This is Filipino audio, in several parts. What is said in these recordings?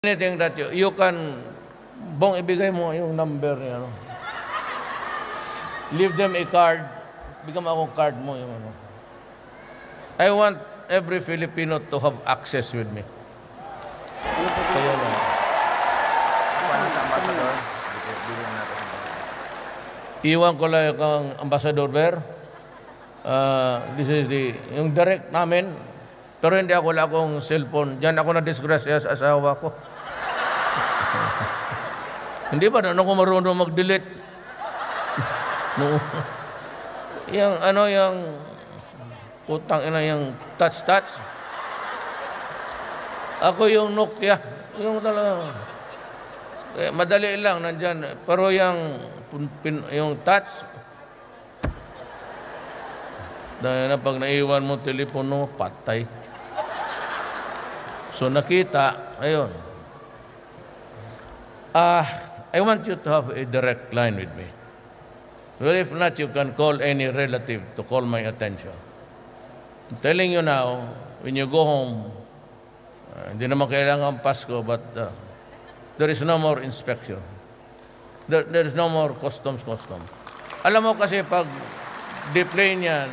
Anything that you can, Bong, ibigay mo yung number niya. No? Leave them a card. Bigyan mo akong card mo. Yung, ano. I want every Filipino to have access with me. Kaya lang. Paano sa ambassador? Iwan ko lang kang Ambassador Ber. This is yung direct namin. Pero hindi ako wala akong cellphone. Diyan ako na-disgrasya sa asawa ko. Hindi ba na ako marunong mag-delete? No. Yung putang ina yung touch. Ako yung Nokia. Yung talaga. Madali lang nandyan. Pero yung touch, dahil na pag naiwan mo telepono, patay. So nakita, ayun. I want you to have a direct line with me. Well, if not, you can call any relative to call my attention. I'm telling you now, when you go home, hindi naman kailangan Pasko, but there is no more inspection. There is no more customs. Alam mo kasi pag deplane yan,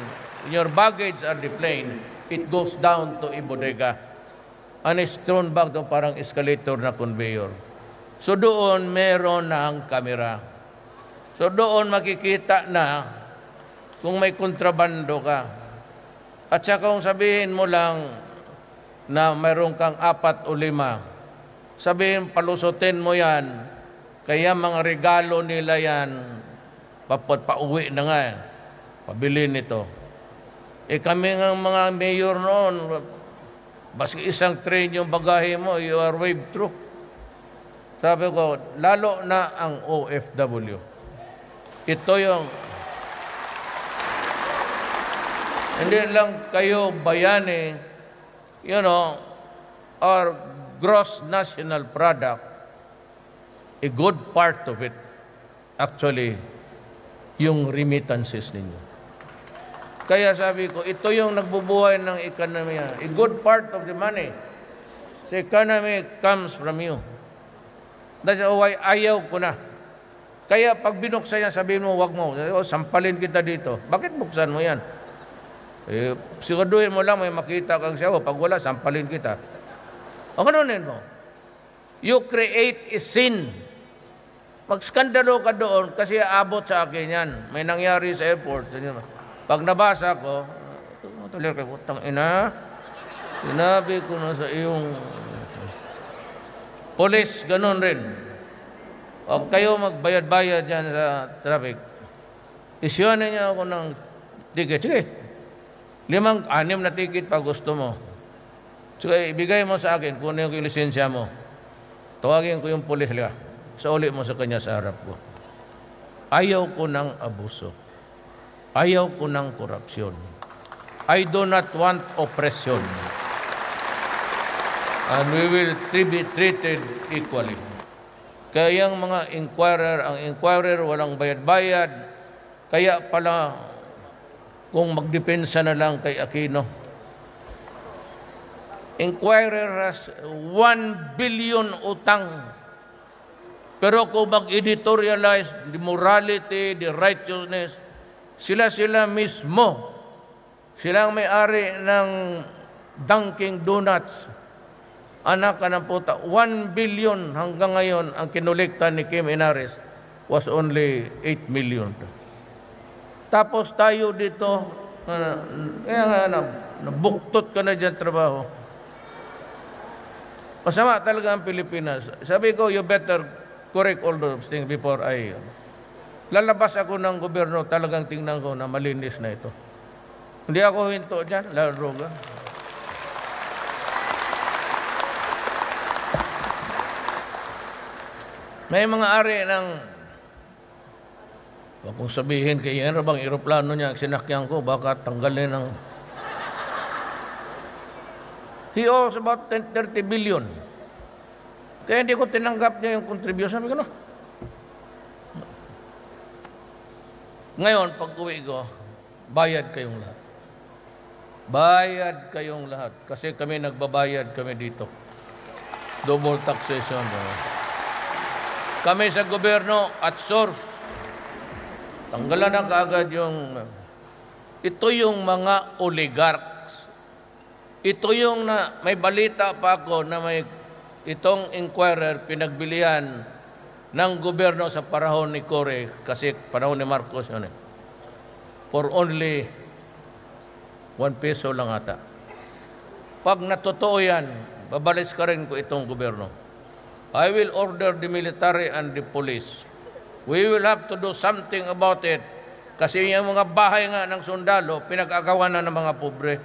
your baggage are deplaned, it goes down to a bodega and is thrown back to parang escalator na conveyor. So doon meron ng kamera. So doon makikita na kung may kontrabando ka. At saka kung sabihin mo lang na mayroon kang 4 o 5, sabihin palusutin mo yan, kaya mga regalo nila yan, pauwi na nga pabili nito. Kami ng mga mayor noon, baski isang train yung bagahe mo, you are waved through. Sabi ko, lalo na ang OFW. Ito yung, hindi lang kayo bayani, our gross national product, a good part of it, actually, yung remittances ninyo. Kaya sabi ko, ito yung nagbubuhay ng ekonomiya. A good part of the money sa economy comes from you. That's why ayaw ko na. Kaya pag binuksan yan, sabihin mo, wag mo. Sampalin kita dito. Bakit buksan mo yan? Siguraduhin mo lang may makita kang siya. Pag wala, sampalin kita. O ganunin mo. You create a sin. Mag-skandalo ka doon kasi aabot sa akin yan. May nangyari sa airport. Pag nabasa ko, tuloy kay utang ina, sinabi ko na sa iyong police, ganun rin. Huwag kayo magbayad-bayad dyan sa traffic. Isyuan niya ako ng ticket. Sige, 5, 6 na ticket pa gusto mo. Sige, ibigay mo sa akin, kunin ko yung lisensya mo. Tawagin ko yung police. Sauli mo sa kanya sa harap ko. Ayaw ko ng abuso. Ayaw ko ng korupsyon. I do not want oppression. And we will be treated equally. Kaya yung mga ang inquirer walang bayad-bayad, kaya pala kung magdepensa na lang kay Aquino. Inquirer has 1 billion utang. Pero kung mag-editorialize the morality, the righteousness, sila mismo, silang may-ari ng Dunkin' Donuts. Anak ka ng puta, 1 billion hanggang ngayon ang kinolekta ni Kim Henares was only 8 million. Tapos tayo dito, nabuktot ka na dyan trabaho. Masama talaga ang Pilipinas. Sabi ko, you better correct all those things before I lalabas ako ng gobyerno, talagang tingnan ko na malinis na ito. Hindi ako hinto dyan, droga. May mga ari ng, huwag kong sabihin kay yan, bang aeroplano niya, sinakyan ko, baka tanggalin ng, he owes about 30 billion. Kaya hindi ko tinanggap niya yung contribution. Sabi ko, no. Ngayon, pag uwi ko, bayad kayong lahat. Bayad kayong lahat. Kasi kami nagbabayad kami dito. Double taxation. Kami sa gobyerno at source, tanggalan na kaagad yung, ito yung mga oligarchs. Ito yung may balita pa ako na may itong Inquirer pinagbilihan ng gobyerno sa panahon ni Cory, kasi panahon ni Marcos yun for only 1 peso lang ata. Pag natotoo yan, babalis ka rin ko itong gobyerno. I will order the military and the police. We will have to do something about it. Kasi yung mga bahay nga ng sundalo, pinag-agawan na ng mga pobre.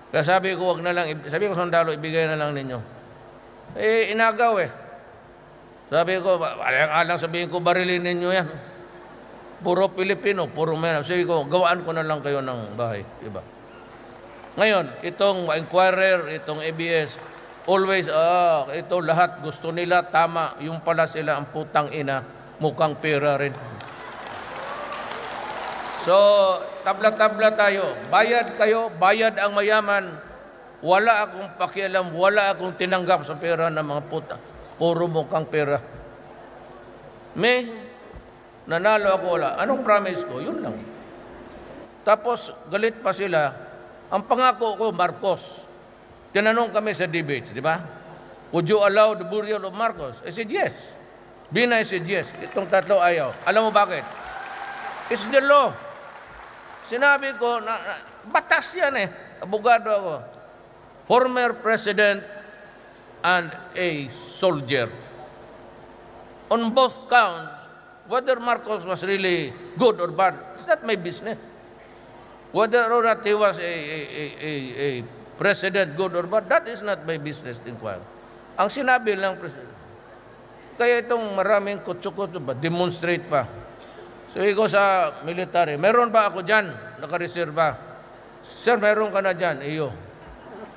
Kaya sabi ko, wag na lang, sabi ko sundalo, ibigay na lang ninyo. Inagaw Sabi ko, alang sabihin ko, barilin ninyo yan. Puro Pilipino, puro men. Sabi ko, gawaan ko na lang kayo ng bahay. Diba? Ngayon, itong Inquirer, itong ABS, always, ito lahat gusto nila, tama. Yung pala sila ang putang ina, mukhang pera rin. So, tabla-tabla tayo. Bayad kayo, bayad ang mayaman. Wala akong pakialam, wala akong tinanggap sa pera ng mga puta. Puro mukhang pera. May nanalo ako, wala. Anong promise ko? Yun lang. Tapos, galit pa sila. Ang pangako ko, Marcos. Tinanong kami sa debates, di ba? Would you allow the burial of Marcos? I said, yes. Binay said, yes. Itong tatlo ayaw. Alam mo bakit? It's the law. Sinabi ko, batas yan Abogado ako. Former president and a soldier. On both counts, whether Marcos was really good or bad, it's not my business. Whether or not he was a president, good or bad, that is not my business to inquire. Ang sinabi lang, president. Kaya itong maraming kutsu-kutsu ba, demonstrate pa. So, iko sa military, meron ba ako dyan? Nakareserva. Sir, meron ka na dyan? Iyo.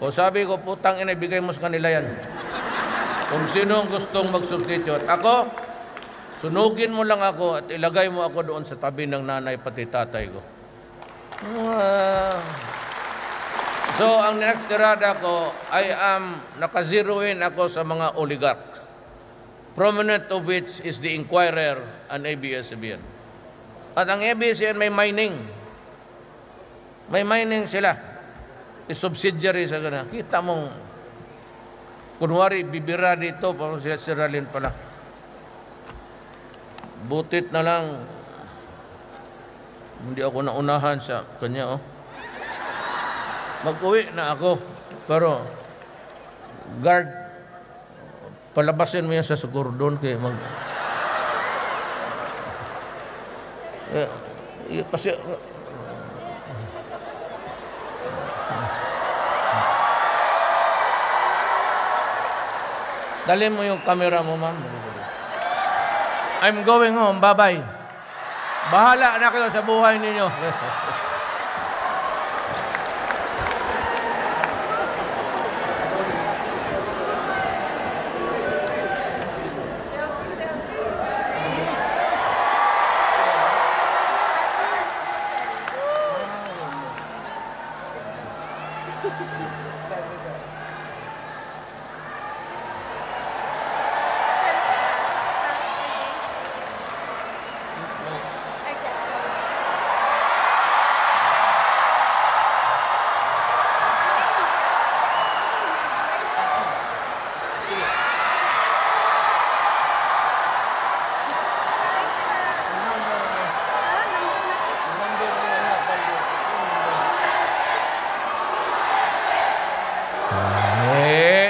O sabi ko, putang ina, bigay mo sa kanila yan. Kung sino gustong mag-substitute. Ako, sunugin mo lang ako at ilagay mo ako doon sa tabi ng nanay pati tatay ko. So, ang next tirada ko, I am nakazeroin ako sa mga oligarchs. Prominent of which is the Inquirer and ABS-CBN. At ang ABS-CBN may mining. May mining sila. I-subsidiary sa gana. Kita mong, kunwari, bibira dito, parang siya siralin pala. Butit na lang, hindi ako naunahan sa kanya, Mag-uwi na ako, pero guard, palabasin mo yan sa sukurdon kaya kasi dalhin mo yung camera mo, ma'am. I'm going home. Bye-bye. Bahala na kayo sa buhay ninyo.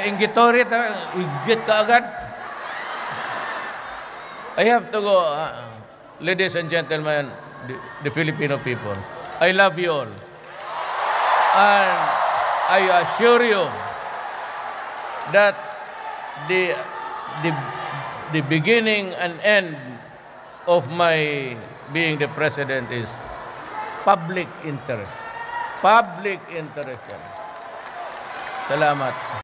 Ingitorit, igit ka agad. I have to go, ladies and gentlemen, the Filipino people. I love you all. And I assure you that the beginning and end of my being the president is public interest. Public interest yan. Salamat.